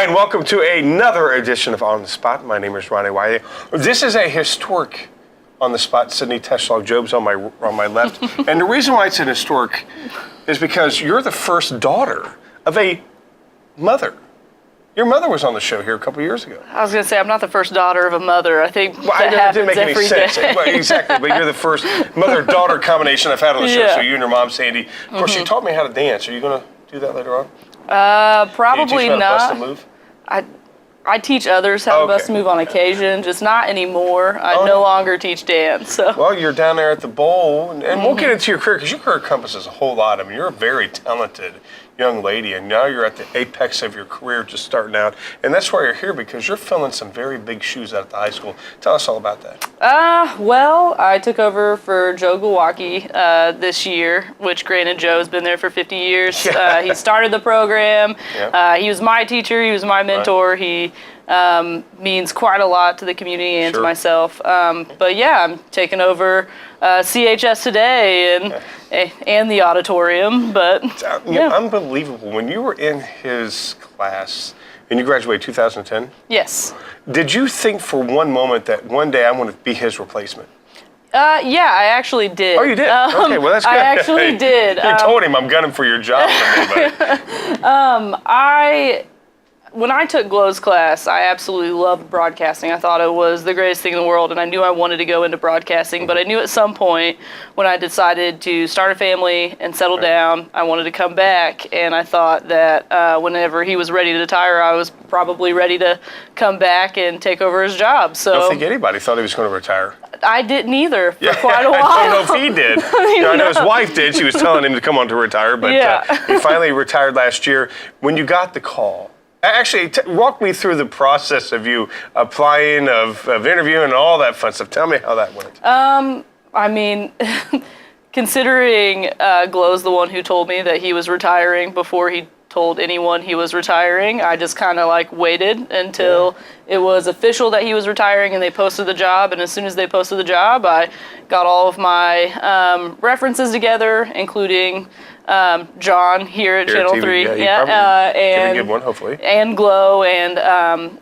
Hi, and welcome to another edition of On the Spot. My name is Ronnie Wiley. This is a historic On the Spot. Sydnee Toschlog-Jobe's on my left. And the reason why it's an historic is because you're the first daughter of a mother. Your mother was on the show here a couple years ago. I was going to say, I'm not the first daughter of a mother. I think that happens didn't make any every sense. day. Well, exactly, but you're the first mother-daughter combination I've had on the show. Yeah. So you and your mom, Sandy. Of course, you taught me how to dance. Are you going to do that later on? Probably Can you teach me how to not. bust a move? I teach others how to bust a move on occasion, just not anymore. I no longer teach dance. So. Well, you're down there at the bowl, and we'll get into your career, because your career encompasses a whole lot. I mean, you're a very talented young lady, and now you're at the apex of your career, just starting out. And that's why you're here, because you're filling some very big shoes out at the high school. Tell us all about that. Well, I took over for Joe Glowacki this year, which granted Joe's been there for 50 years. Yeah. He started the program. Yeah. He was my teacher. He was my mentor. Right. He means quite a lot to the community and to myself. But yeah, I'm taking over CHS today and the auditorium. But unbelievable. When you were in his class and you graduated 2010? Yes. Did you think for one moment that one day I'm going to be his replacement? Yeah, I actually did. Oh, you did? Okay, well, that's good. I actually did. You told him I'm gunning for your job someday, When I took Glow's class, I absolutely loved broadcasting. I thought it was the greatest thing in the world, and I knew I wanted to go into broadcasting, but I knew at some point when I decided to start a family and settle down, I wanted to come back, and I thought that whenever he was ready to retire, I was probably ready to come back and take over his job. So I don't think anybody thought he was going to retire. I didn't either for quite a while. I don't know if he did. I know his wife did. She was telling him to come on to retire, but he finally retired last year. When you got the call, actually, walk me through the process of you applying, of interviewing, and all that fun stuff. Tell me how that went. I mean, considering Glow's the one who told me that he was retiring before he told anyone he was retiring, I just kind of waited until it was official that he was retiring and they posted the job. And as soon as they posted the job, I got all of my references together, including John here at Channel 3, and a good one, hopefully, and Glow, and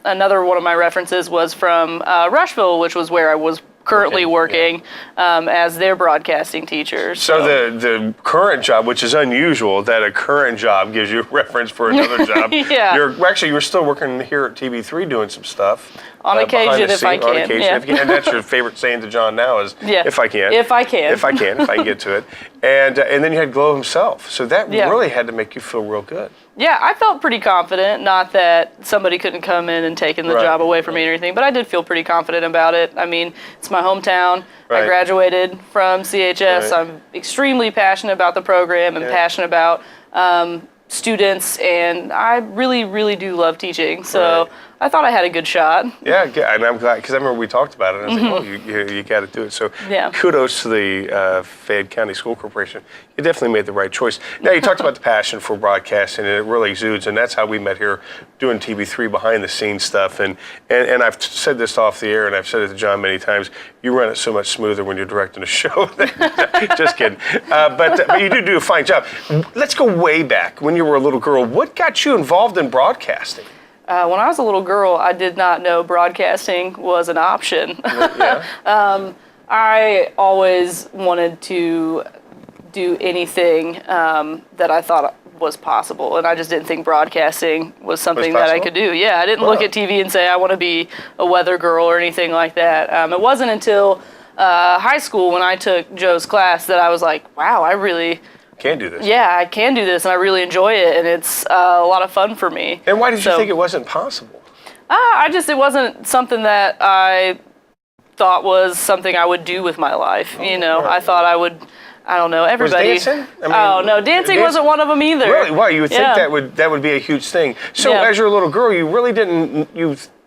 another one of my references was from Rushville, which was where I was currently working as their broadcasting teacher. So the current job, which is unusual, that a current job gives you a reference for another job. You're still working here at TV3 doing some stuff. On occasion, if I can. And that's your favorite saying to John now is, if I can. If I can. If I can, if I can get to it. And then you had Glow himself. So that really had to make you feel real good. Yeah, I felt pretty confident. Not that somebody couldn't come in and taken the job away from me or anything, but I did feel pretty confident about it. I mean, it's my hometown. I graduated from CHS. I'm extremely passionate about the program and passionate about students, and I really, really do love teaching. So I thought I had a good shot. Yeah, and I'm glad, because I remember we talked about it, and I was like, oh, you got to do it. So kudos to the Fayette County School Corporation. You definitely made the right choice. Now, you talked about the passion for broadcasting, and it really exudes, and that's how we met here doing TV3 behind-the-scenes stuff. And I've said this off the air, and I've said it to John many times, you run it so much smoother when you're directing a show. Just kidding. But you do a fine job. Let's go way back. When you were a little girl, what got you involved in broadcasting? When I was a little girl, I did not know broadcasting was an option. I always wanted to do anything that I thought was possible, and I just didn't think broadcasting was something that I could do. Yeah, I didn't look at TV and say I want to be a weather girl or anything like that. It wasn't until high school when I took Joe's class that I was like, wow, I really can do this. Yeah, I can do this, and I really enjoy it, and it's a lot of fun for me. And why did you think it wasn't possible? It wasn't something that I thought was something I would do with my life. I thought I would. I don't know. Everybody. Was dancing? No, dancing wasn't one of them either. Really? Why? You would think that would be a huge thing. So, as you're a little girl, you really didn't.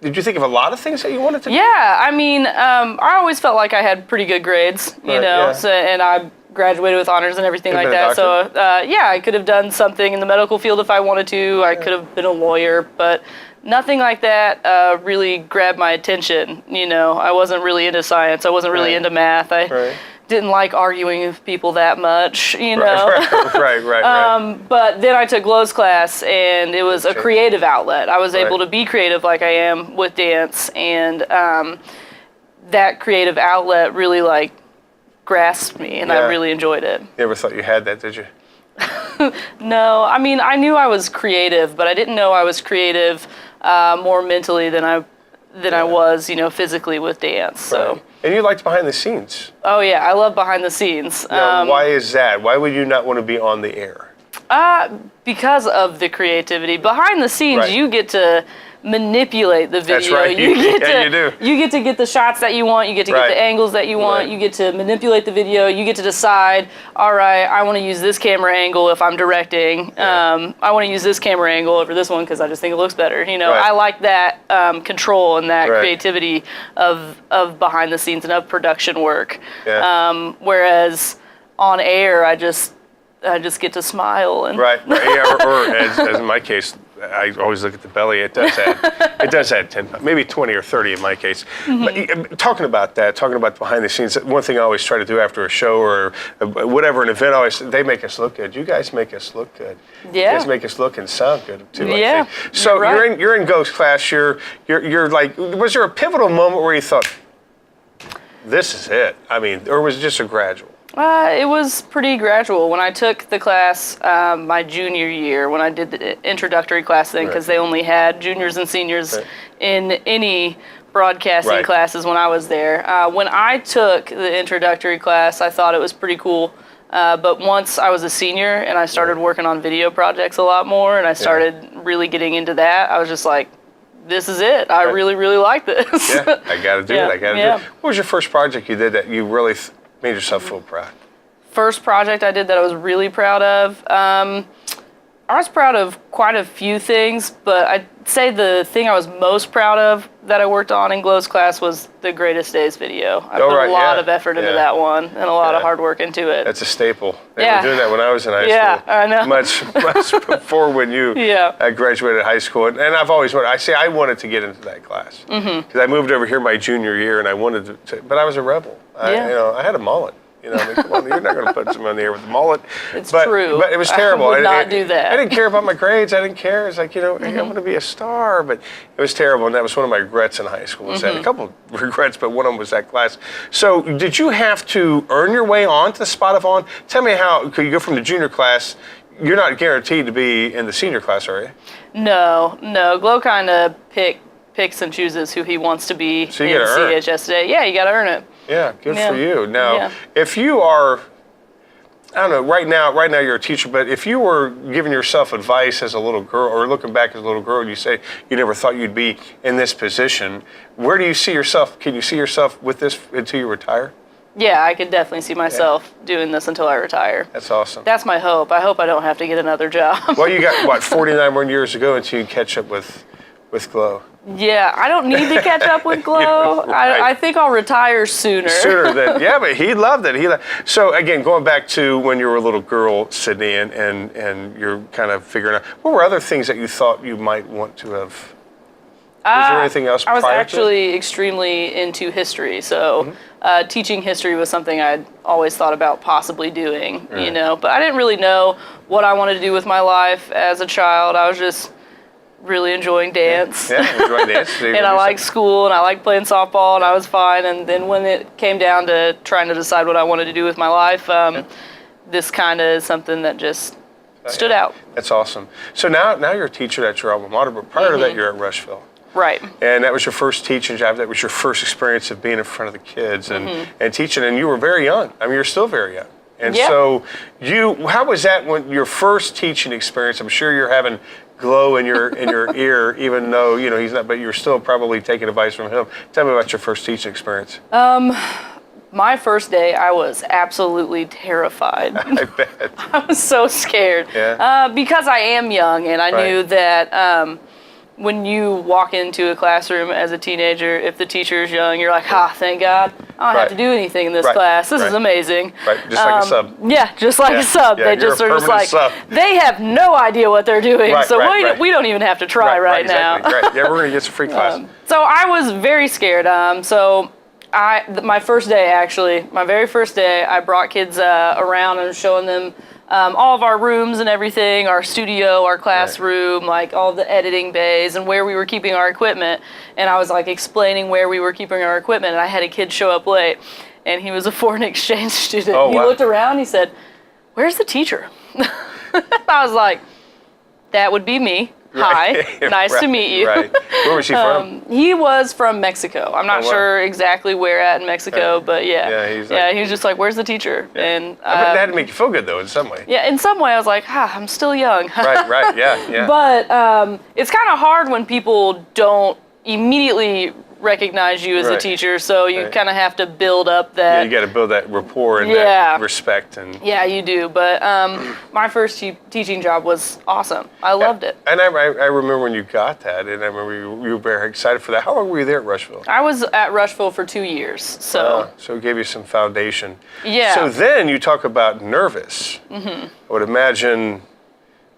Did you think of a lot of things that you wanted to do? Yeah, I mean, I always felt like I had pretty good grades. So, and I graduated with honors and everything like that. So, I could have done something in the medical field if I wanted to. I could have been a lawyer, but nothing like that really grabbed my attention. I wasn't really into science. I wasn't really into math. I didn't like arguing with people that much, you know. Right. But then I took Glow's class, and it was a creative outlet. I was able to be creative like I am with dance, and that creative outlet really like grasped me, and I really enjoyed it. You never thought you had that, did you? No, I mean, I knew I was creative, but I didn't know I was creative more mentally than I was, you know, physically with dance. So. And you liked behind the scenes. Oh yeah, I love behind the scenes. Now, why is that? Why would you not want to be on the air? Because of the creativity. Behind the scenes, you get to manipulate the video. That's right. You get to get the shots that you want. You get to get the angles that you want. You get to manipulate the video. You get to decide, all right, I want to use this camera angle if I'm directing. I want to use this camera angle over this one because I just think it looks better. You know, I like that control and that creativity of behind the scenes and of production work. Whereas on air, I just get to smile and Yeah, or as in my case, I always look at the belly. It does add 10, maybe 20 or 30 in my case. But talking about behind the scenes, one thing I always try to do after a show or whatever, an event, they make us look good. You guys make us look good. You guys make us look and sound good too. I think. So you're in Ghost class. You're like, was there a pivotal moment where you thought, this is it? I mean, or was it just a gradual? It was pretty gradual. When I took the class my junior year, when I did the introductory class then, because they only had juniors and seniors in any broadcasting classes when I was there. When I took the introductory class, I thought it was pretty cool. But once I was a senior and I started working on video projects a lot more and I started really getting into that, I was just like, this is it. I really, really like this. I got to do it. I got to do it. What was your first project you did that you really made yourself feel proud? First project I did that I was really proud of. I was proud of quite a few things, but I'd say the thing I was most proud of that I worked on in Glow's class was the Greatest Days video. I put a lot of effort into that one and a lot of hard work into it. That's a staple. They were doing that when I was in high school. Yeah, I know. Much before when you graduated high school. And I've always wanted, I wanted to get into that class. Because I moved over here my junior year and I wanted to, but I was a rebel. I had a mullet. You know, I mean, come on, you're not going to put someone in the air with a mullet. It's true. But it was terrible. I would not do that. I didn't care about my grades. I didn't care. It's like, I want to be a star. But it was terrible. And that was one of my regrets in high school. Was that. A couple of regrets, but one of them was that class. So did you have to earn your way onto the spot of on? Tell me how, could you go from the junior class? You're not guaranteed to be in the senior class, are you? No. Glow kind of picks and chooses who he wants to be in CHS today. Yeah, you got to earn it. Yeah, good for you. Now, if you are, I don't know, right now you're a teacher, but if you were giving yourself advice as a little girl or looking back as a little girl and you say you never thought you'd be in this position, where do you see yourself? Can you see yourself with this until you retire? Yeah, I could definitely see myself doing this until I retire. That's awesome. That's my hope. I hope I don't have to get another job. Well, you got, 49 more years to go until you catch up with Glow. Yeah, I don't need to catch up with Glow. I think I'll retire sooner. But he loved it. So again, going back to when you were a little girl, Sydnee, and you're kind of figuring out, what were other things that you thought you might want to have? Was there anything else prior to it? I was actually extremely into history, so teaching history was something I'd always thought about possibly doing, but I didn't really know what I wanted to do with my life as a child. I was just really enjoying dance. Enjoying dance. And I liked school, and I liked playing softball, and I was fine. And then when it came down to trying to decide what I wanted to do with my life, this kind of is something that just stood out. That's awesome. So now you're a teacher at your alma mater, but prior to that, you're at Rushville. Right. And that was your first teaching job. That was your first experience of being in front of the kids and teaching. And you were very young. I mean, you're still very young. And so how was that when your first teaching experience? I'm sure you're having Glow in your ear, even though he's not, but you're still probably taking advice from him. Tell me about your first teaching experience. My first day, I was absolutely terrified. I bet. I was so scared. Because I am young, and I knew that when you walk into a classroom as a teenager, if the teacher is young, you're like, thank God, I don't have to do anything in this class. This is amazing. Right, just like a sub. Yeah, just like a sub. They just are just like, they have no idea what they're doing, so we don't even have to try now. Exactly. Yeah, we're going to get some free class. So I was very scared. So my first day, actually, my very first day, I brought kids around and showing them all of our rooms and everything, our studio, our classroom, like all the editing bays and where we were keeping our equipment. And I was like explaining where we were keeping our equipment, and I had a kid show up late, and he was a foreign exchange student. Oh, he wow. looked around, he said, "Where's the teacher?" I was like, "That would be me. Hi, nice to meet you." Right. Where was he from? He was from Mexico. I'm not wow. sure exactly where at in Mexico, but Yeah, he was just like, "Where's the teacher?" And I bet that had to make you feel good, though, in some way. yeah, in some way, I was like, I'm still young. Right, yeah. But it's kind of hard when people don't immediately recognize you as a teacher, so you kind of have to build up that. Yeah, you got to build that rapport and that respect. Yeah, you do. But my first teaching job was awesome. I loved it. And I remember when you got that, and I remember you were very excited for that. How long were you there at Rushville? I was at Rushville for 2 years, so. So it gave you some foundation. Yeah. So then you talk about nervous. Mm-hmm. I would imagine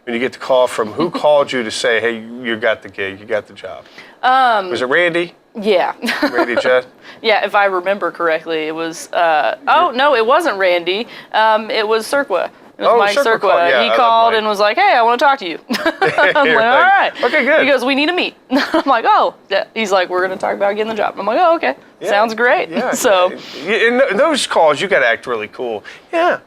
when you get the call from who called you to say, "Hey, you got the gig, you got the job." Was it Randy? Yeah. Randy Jett? Yeah, if I remember correctly, it was. No, it wasn't Randy. It was Cirqua. It was Mike Cirqua. Yeah, he called and was like, "Hey, I want to talk to you." I'm like, "All right." Okay, good. He goes, "We need to meet." I'm like, "Oh." Yeah. He's like, "We're going to talk about getting the job." I'm like, "Oh, okay. Yeah. Sounds great." Yeah. So. In those calls, you got to act really cool. Yeah.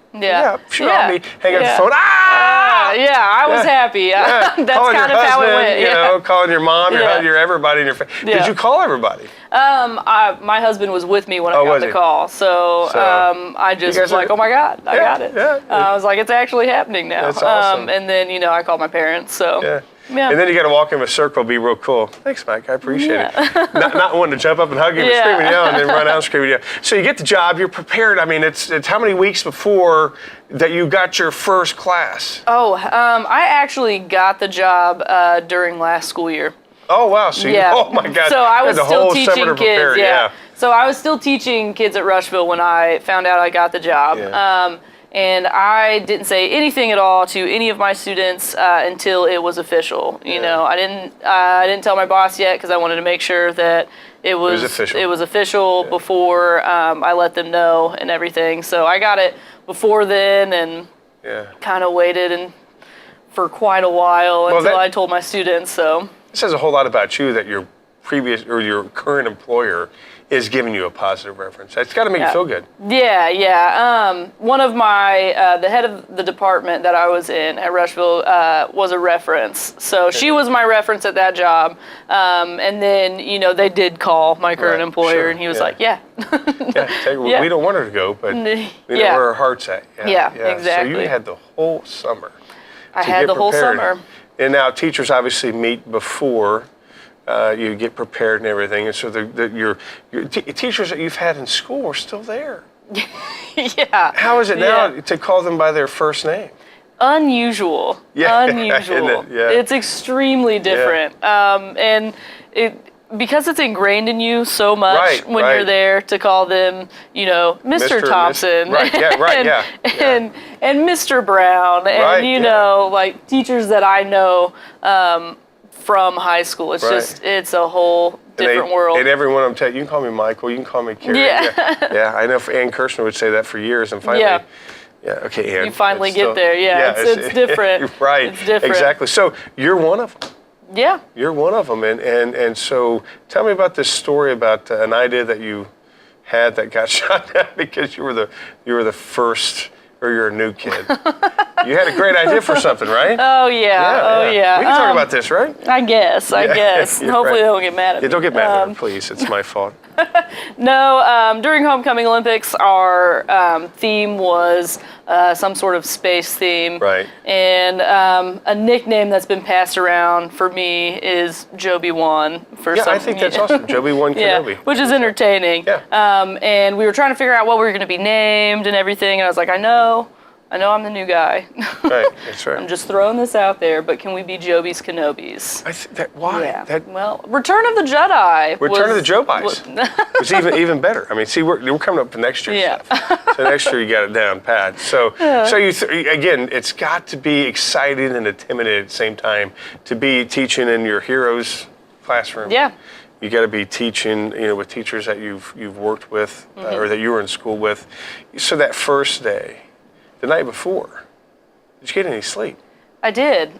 Sure. Yeah. I'll be hanging up the phone. I was happy. That's calling kind your of how husband, it went. You know, calling your mom, your everybody in your family. Yeah. Did you call everybody? My husband was with me when I got the call, so I just was like, "Oh my God, I got it." Yeah. I was like, "It's actually happening now." That's awesome. And then I called my parents. So Yeah. Yeah. And then you got to walk in a circle, be real cool. "Thanks, Mike. I appreciate it." Not wanting to jump up and hug you, but screaming and yelling, and then run out and screaming and yelling. So you get the job. You're prepared. I mean, it's how many weeks before that you got your first class? Oh, I actually got the job during last school year. Oh wow! So oh my God! So I was the still whole teaching summer to kids. prepare. Yeah. So I was still teaching kids at Rushville when I found out I got the job. Yeah. And I didn't say anything at all to any of my students until it was official. You know, I didn't tell my boss yet because I wanted to make sure that it was official before I let them know and everything. So I got it before then and kind of waited for quite a while until I told my students. So this says a whole lot about you that your previous or your current employer is giving you a positive reference. It's got to make you feel good. Yeah. One of my, the head of the department that I was in at Rushville was a reference. So she was my reference at that job. And then, they did call my current employer and he was like, we don't want her to go, but we know where her heart's at. Yeah, exactly. So you had the whole summer. I had the whole summer. And now teachers obviously meet before you get prepared and everything, and so your teachers that you've had in school are still there. Yeah. How is it now to call them by their first name? Unusual. Yeah. Unusual. It's extremely different. And because it's ingrained in you so much when you're there to call them, Mr. Thompson. And Mr. Brown. And, like teachers that I know from high school. It's just, it's a whole different world. And every one of them tell you can call me Michael, you can call me Carrie. Yeah, I know Ann Kirshner would say that for years, and finally, okay, Ann. You finally get there, it's different. Right, it's different. Exactly. So you're one of them. Yeah. You're one of them, and so tell me about this story about an idea that you had that got shot down because you were the first. Or you're a new kid. You had a great idea for something, right? Oh, yeah. We can talk about this, right? I guess. Hopefully they don't get mad at me. Yeah, don't get mad at me, please. It's my fault. No, during Homecoming Olympics, our theme was some sort of space theme. Right. And a nickname that's been passed around for me is Joby 1. I think that's awesome. Joby 1 Kenobi. Which is entertaining. Yeah. And we were trying to figure out what we were going to be named and everything. And I was like, I know I'm the new guy. Right, that's right. I'm just throwing this out there, but can we be Joby's Kenobis? Why? Yeah. Well, Return of the Jedi. Return of the Jobis was even better. I mean, see, we're coming up for next year's stuff. So next year you got it down pat. So again, it's got to be exciting and intimidating at the same time to be teaching in your heroes' classroom. Yeah. You got to be teaching, with teachers that you've worked with or that you were in school with. So that first day, the night before, did you get any sleep? I did.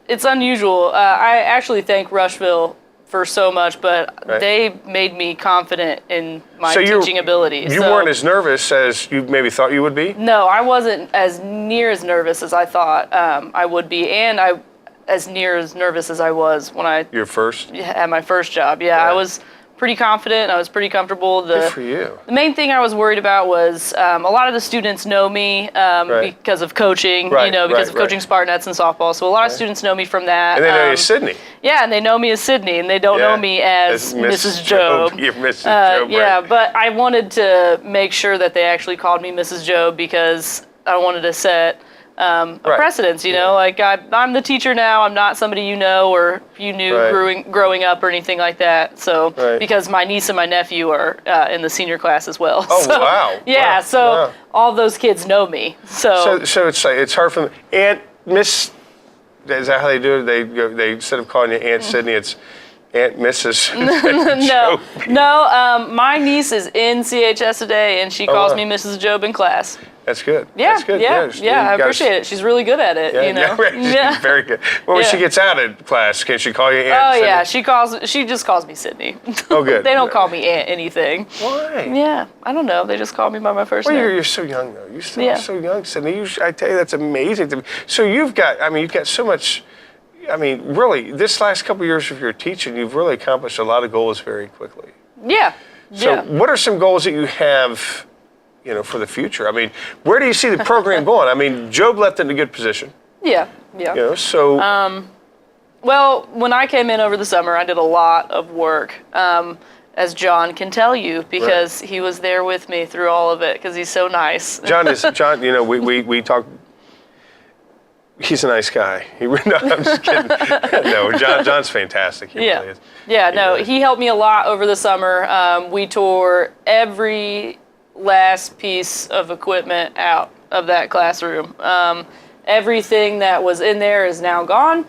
It's unusual. I actually thank Rushville for so much, but they made me confident in my teaching abilities. You weren't as nervous as you maybe thought you would be? No, I wasn't as near as nervous as I thought I would be, and I as near as nervous as I was when I had my first job. Yeah, I was pretty confident. I was pretty comfortable. Good for you. The main thing I was worried about was a lot of the students know me because of coaching, because of coaching Spartanets and softball. So a lot of students know me from that. And they know you as Sydnee. Yeah, and they know me as Sydnee, and they don't know me as Mrs. Jobe. You're Mrs. Jobe, yeah, but I wanted to make sure that they actually called me Mrs. Jobe because I wanted to set a precedence, like I'm the teacher now. I'm not somebody or you knew growing up or anything like that. So because my niece and my nephew are in the senior class as well. Oh, so, wow. Yeah, all those kids know me. So it's hard for them. Aunt Miss, is that how they do it? They instead of calling you Aunt Sydnee, it's Aunt Mrs. No, my niece is in CHS today, and she calls me Mrs. Jobe in class. That's good. Yeah, That's good. Yeah, I appreciate it. She's really good at it, She's very good. Well, when she gets out of class, can she call you Aunt Sydnee? Yeah, she just calls me Sydnee. Oh, good. They don't call me Aunt anything. Why? Yeah, I don't know. They just call me by my first name. You're so young, though. You're still so young, Sydnee. I tell you, that's amazing to me. So you've got so much, really, this last couple of years of your teaching, you've really accomplished a lot of goals very quickly. Yeah. So what are some goals that you have, for the future? Where do you see the program going? Jobe left it in a good position. Yeah. Well, when I came in over the summer, I did a lot of work, as John can tell you, because he was there with me through all of it, because he's so nice. John, we talk. He's a nice guy. No, I'm just kidding. No, John's fantastic. He really is. Yeah, he helped me a lot over the summer. We tore every last piece of equipment out of that classroom. Everything that was in there is now gone.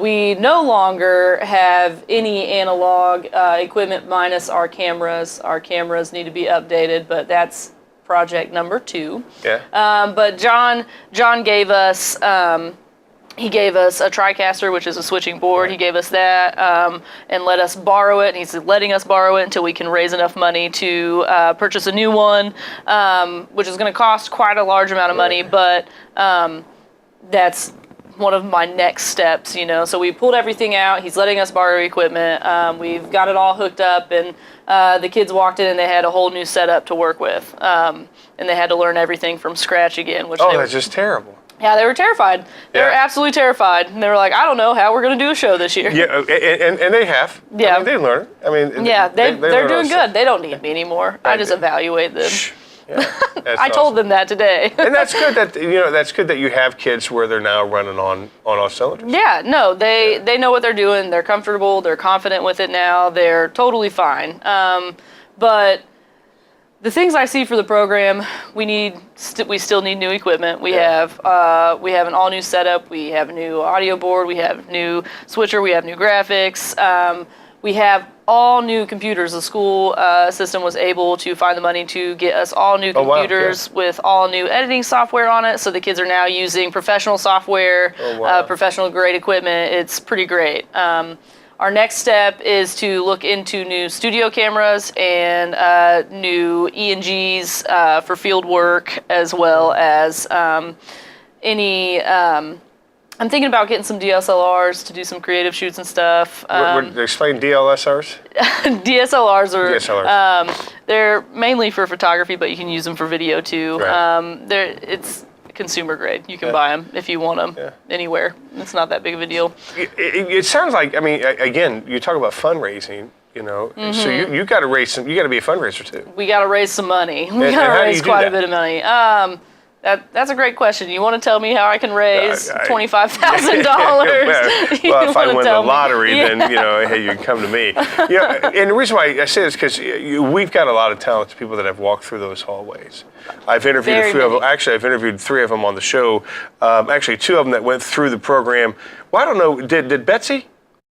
We no longer have any analog equipment minus our cameras. Our cameras need to be updated, but that's project number 2. Yeah. But John gave us he gave us a TriCaster, which is a switching board. He gave us that and let us borrow it. And he's letting us borrow it until we can raise enough money to purchase a new one, which is going to cost quite a large amount of money. But that's one of my next steps, So we pulled everything out. He's letting us borrow equipment. We've got it all hooked up, and the kids walked in and they had a whole new setup to work with. And they had to learn everything from scratch again. That's just terrible. Yeah, they were terrified. They were absolutely terrified. And they were like, I don't know how we're going to do a show this year. Yeah, and they have. Yeah. They learn. They're doing good. They don't need me anymore. I just evaluate them. Yeah, I told them that today. And that's good that you have kids where they're now running on all cylinders. Yeah, no, they know what they're doing. They're comfortable. They're confident with it now. They're totally fine. But the things I see for the program, we still need new equipment. We have an all new setup. We have a new audio board. We have new switcher. We have new graphics. We have all new computers. The school system was able to find the money to get us all new computers with all new editing software on it. So the kids are now using professional software, professional grade equipment. It's pretty great. Our next step is to look into new studio cameras and new E&Gs for field work, as well as any... I'm thinking about getting some DSLRs to do some creative shoots and stuff. Explain DLSRs? DSLRs are they're mainly for photography, but you can use them for video too. It's consumer grade. You can buy them if you want them anywhere. It's not that big of a deal. It sounds like, again, you talk about fundraising. So you got to raise some. You got to be a fundraiser too. We got to raise some money. We got to raise quite a bit of money. That's a great question. You want to tell me how I can raise $25,000? Well, if I win the lottery, then hey, you can come to me. And the reason why I say this is because we've got a lot of talented people that have walked through those hallways. I've interviewed a few of them. Actually, I've interviewed 3 of them on the show. Actually, 2 of them that went through the program. Well, I don't know. Did Betsy?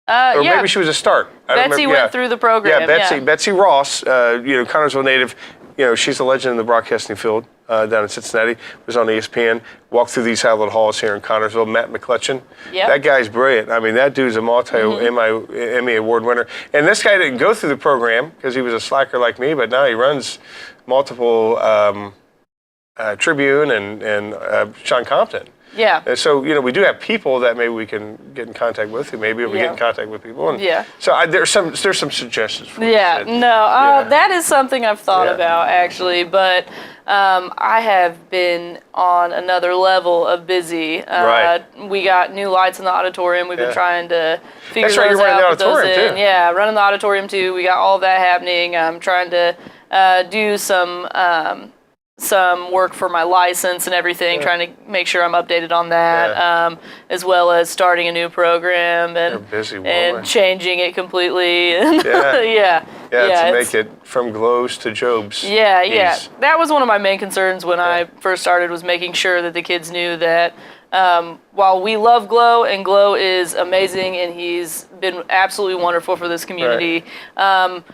Or yeah. maybe she was a start. I don't Betsy remember. went through the program. Yeah, Betsy Ross, Connersville native. She's a legend in the broadcasting field down in Cincinnati. Was on ESPN. Walked through these hallowed halls here in Connersville. Matt McClutchan. Yep. That guy's brilliant. I mean, that dude's a Emmy Award winner. And this guy didn't go through the program because he was a slacker like me, but now he runs multiple Tribune and Sean Compton. Yeah. And so, we do have people that maybe we can get in contact with, who maybe we get in contact with people. And so there's some suggestions for that is something I've thought about, actually. But I have been on another level of busy. Right. We got new lights in the auditorium. We've been trying to figure That's right, those you're running out. the auditorium, too. Yeah, running the auditorium, too. We got all of that happening. I'm trying to do some work for my license and everything, trying to make sure I'm updated on that, as well as starting a new program and changing it completely. To make it from glows to Jobes. Yeah. That was one of my main concerns when I first started, was making sure that the kids knew that while we love Glow, and Glow is amazing, and he's been absolutely wonderful for this community, I'm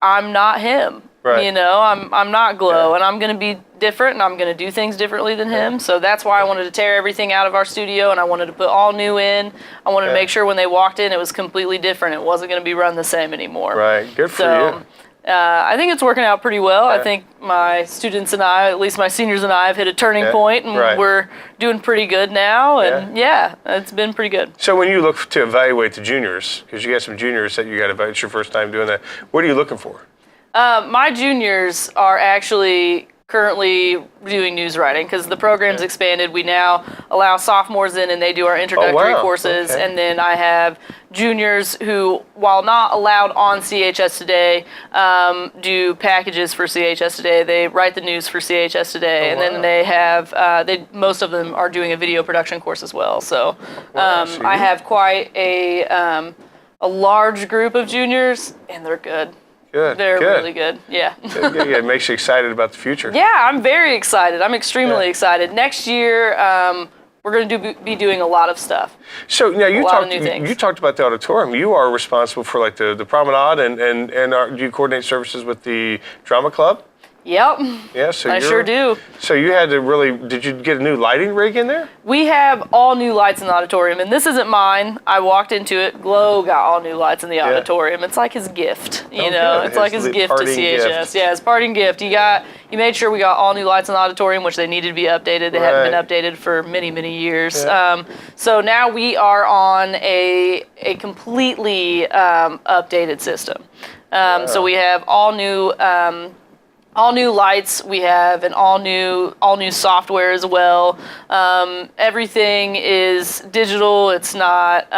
not him. Right. I'm not Glow, and I'm going to be different, and I'm going to do things differently than him. So that's why I wanted to tear everything out of our studio, and I wanted to put all new in. I wanted to make sure when they walked in, it was completely different. It wasn't going to be run the same anymore. Right. Good for you. I think it's working out pretty well. I think my students and I, at least my seniors and I, have hit a turning point, and we're doing pretty good now. And it's been pretty good. So when you look to evaluate the juniors, because you got some juniors that you got to evaluate, it's your first time doing that, what are you looking for? My juniors are actually currently doing news writing because the program's expanded. We now allow sophomores in, and they do our introductory courses. Okay. And then I have juniors who, while not allowed on CHS Today, do packages for CHS Today. They write the news for CHS Today. And then they have, most of them are doing a video production course as well. So I have quite a large group of juniors, and they're good. They're really good. Yeah. It makes you excited about the future. Yeah, I'm very excited. I'm extremely excited. Next year, we're going to be doing a lot of stuff. So now you talked about the auditorium. You are responsible for like the promenade, and do you coordinate services with the drama club? Yep. Yeah, so I sure do. So you had to did you get a new lighting rig in there? We have all new lights in the auditorium, and this isn't mine. I walked into it. Glow got all new lights in the auditorium. It's like his gift, you know. It's like his gift to CHS. Yeah, his parting gift. He made sure we got all new lights in the auditorium, which they needed to be updated. They hadn't been updated for many, many years. Yeah. So now we are on a completely updated system. So we have all new lights. We have an all new software as well. Everything is digital. It's not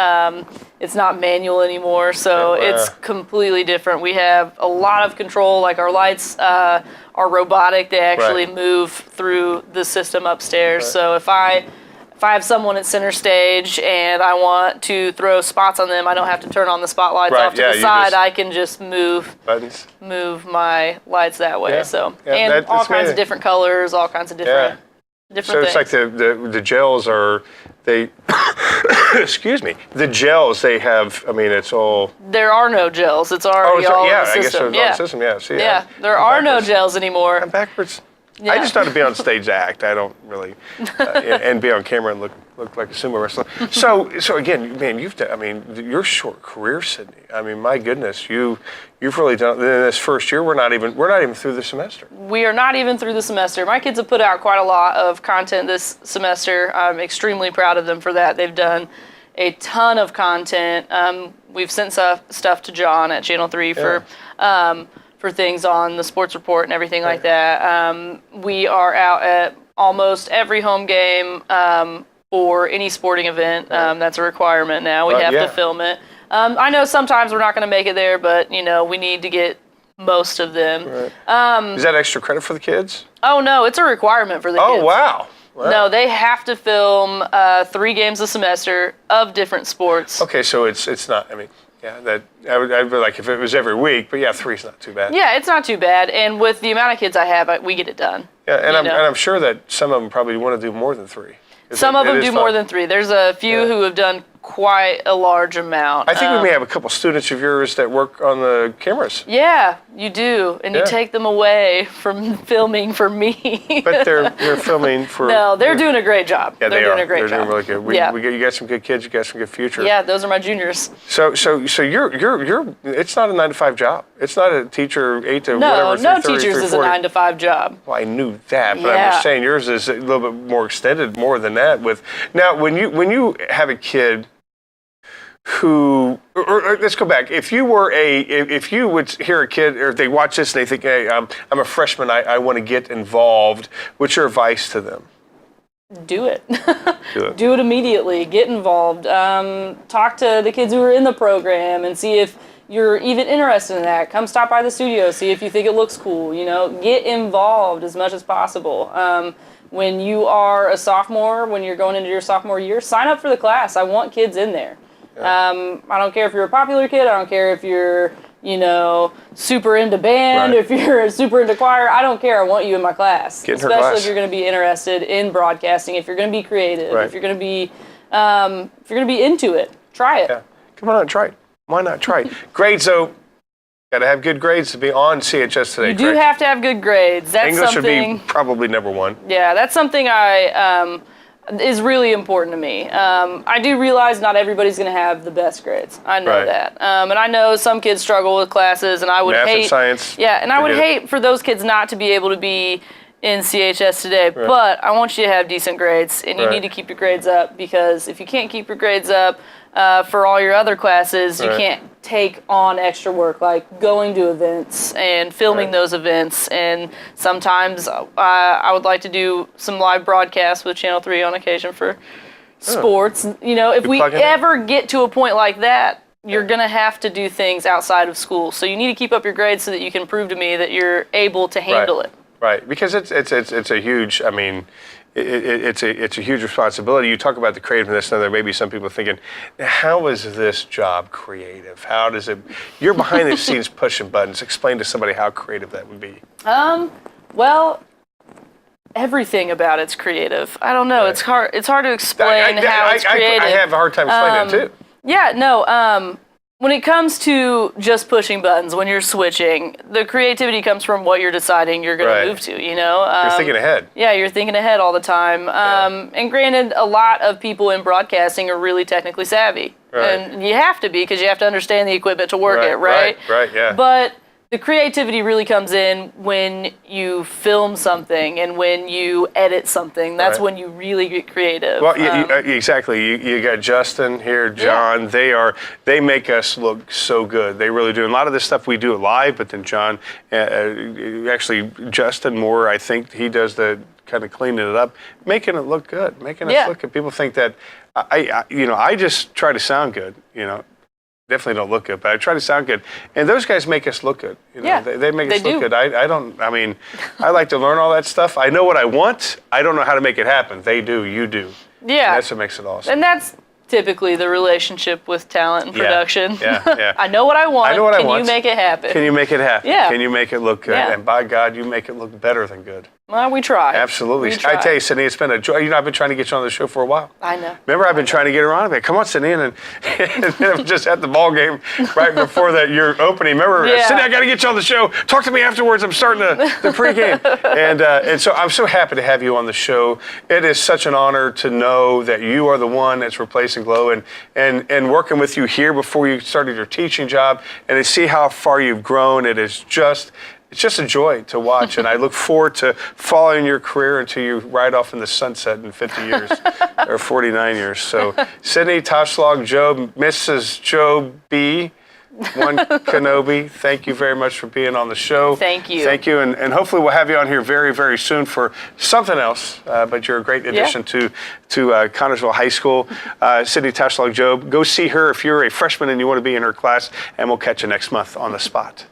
manual anymore. So it's completely different. We have a lot of control. Like our lights are robotic. They actually move through the system upstairs. So if I have someone at center stage and I want to throw spots on them, I don't have to turn on the spotlights off to the side. I can just move my lights that way. And all kinds of different colors, all kinds of different things. So it's like the gels are excuse me. The gels they have. I mean, it's all. There are no gels. It's already all in the system. I guess it's all in the system. Yeah. See, there are no gels anymore. I'm backwards. Yeah. I just know how to be on stage to act. I don't really, and be on camera and look like a sumo wrestler. So again, man, your short career, Sydnee. I mean, my goodness, you've really done. In this first year, we're not even through the semester. We are not even through the semester. My kids have put out quite a lot of content this semester. I'm extremely proud of them for that. They've done a ton of content. We've sent stuff to John at Channel 3 for things on the sports report and everything like that. We are out at almost every home game for any sporting event. That's a requirement now. We have to film it. I know sometimes we're not going to make it there, but we need to get most of them. Right. Is that extra credit for the kids? Oh no, it's a requirement for the kids. Oh wow. No, they have to film 3 games a semester of different sports. Okay, so it's not. I mean. Yeah, that I'd be like if it was every week, but 3's not too bad. Yeah, it's not too bad, and with the amount of kids I have, we get it done. Yeah, and I'm sure that some of them probably want to do more than 3. Some of them do more than 3. There's a few who have done quite a large amount. I think we may have a couple students of yours that work on the cameras. Yeah, you do, and you take them away from filming for me. But they're filming for. No, they're doing a great job. Yeah, they're doing a great job. They're doing really good. You got some good kids. You got some good future. Yeah, those are my juniors. So you're. It's not a 9-to-5 job. It's not a teacher 8 to whatever. No teachers is a 9-to-5 job. Well, I knew that, but I'm just saying yours is a little bit more extended, more than that. Now, when you have a kid who, or let's go back. If you would hear a kid, or if they watch this and they think, hey, I'm a freshman, I want to get involved, what's your advice to them? Do it. Do it immediately. Get involved. Talk to the kids who are in the program and see if you're even interested in that. Come stop by the studio, see if you think it looks cool. Get involved as much as possible. When you are a sophomore, when you're going into your sophomore year, sign up for the class. I want kids in there. I don't care if you're a popular kid. I don't care if you're, super into band, if you're super into choir. I don't care. I want you in my class. Especially if you're going to be interested in broadcasting, if you're going to be creative, if you're going to be into it. Try it. Yeah. Come on, try it. Why not try it? Grades, though. Got to have good grades to be on CHS today. You do have to have good grades. That's English something, would be probably number one. Yeah, that's something is really important to me. I do realize not everybody's going to have the best grades. I know that. And I know some kids struggle with classes, and I would Math hate... and science. Yeah, and I would hate for those kids not to be able to be in CHS today. But I want you to have decent grades, and you need to keep your grades up, because if you can't keep your grades up for all your other classes, you can't take on extra work, like going to events and filming those events. And sometimes I would like to do some live broadcasts with Channel 3 on occasion for sports. If we ever get to a point like that, you're going to have to do things outside of school. So you need to keep up your grades so that you can prove to me that you're able to handle it. Right, because it's a huge, it's a huge responsibility. You talk about the creativeness, and there may be some people thinking, how is this job creative? How does it, you're behind the scenes pushing buttons. Explain to somebody how creative that would be. Well, everything about it's creative. I don't know, it's hard to explain how it's creative. I have a hard time explaining it too. Yeah, no, when it comes to just pushing buttons, when you're switching, the creativity comes from what you're deciding you're going to move to, You're thinking ahead. Yeah, you're thinking ahead all the time. And granted, a lot of people in broadcasting are really technically savvy. And you have to be, because you have to understand the equipment to work it, right? Right, yeah. But the creativity really comes in when you film something and when you edit something. That's when you really get creative. Well, exactly. You got Justin here, John. They make us look so good. They really do. And a lot of this stuff we do live, but then John, actually Justin more, I think he does the kind of cleaning it up, making it look good, making us look good. People think that I just try to sound good, Definitely don't look good, but I try to sound good. And those guys make us look good. They make us look good. I like to learn all that stuff. I know what I want. I don't know how to make it happen. They do, you do. Yeah. And that's what makes it awesome. And that's typically the relationship with talent and production. Yeah. I know what I want. Can you make it happen? Can you make it happen? Yeah. Can you make it look good? Yeah. And by God, you make it look better than good. Well, we try. Absolutely. I tell you, Sydnee, it's been a joy. I've been trying to get you on the show for a while. I know. Remember, I've been trying to get her on. I'm like, come on, Sydnee, and I'm just at the ball game right before your opening. Remember, Sydnee, I got to get you on the show. Talk to me afterwards. I'm starting the pregame. And so I'm so happy to have you on the show. It is such an honor to know that you are the one that's replacing Glow, and working with you here before you started your teaching job, and to see how far you've grown. It's just a joy to watch, and I look forward to following your career until you ride off in the sunset in 50 years or 49 years. So, Sydnee Toschlog-Jobe, Mrs. Jobe B. One Kenobi, thank you very much for being on the show. Thank you. Thank you, and hopefully we'll have you on here very, very soon for something else. But you're a great addition to Connersville High School. Sydnee Toschlog-Jobe, go see her if you're a freshman and you want to be in her class, and we'll catch you next month on The Spot.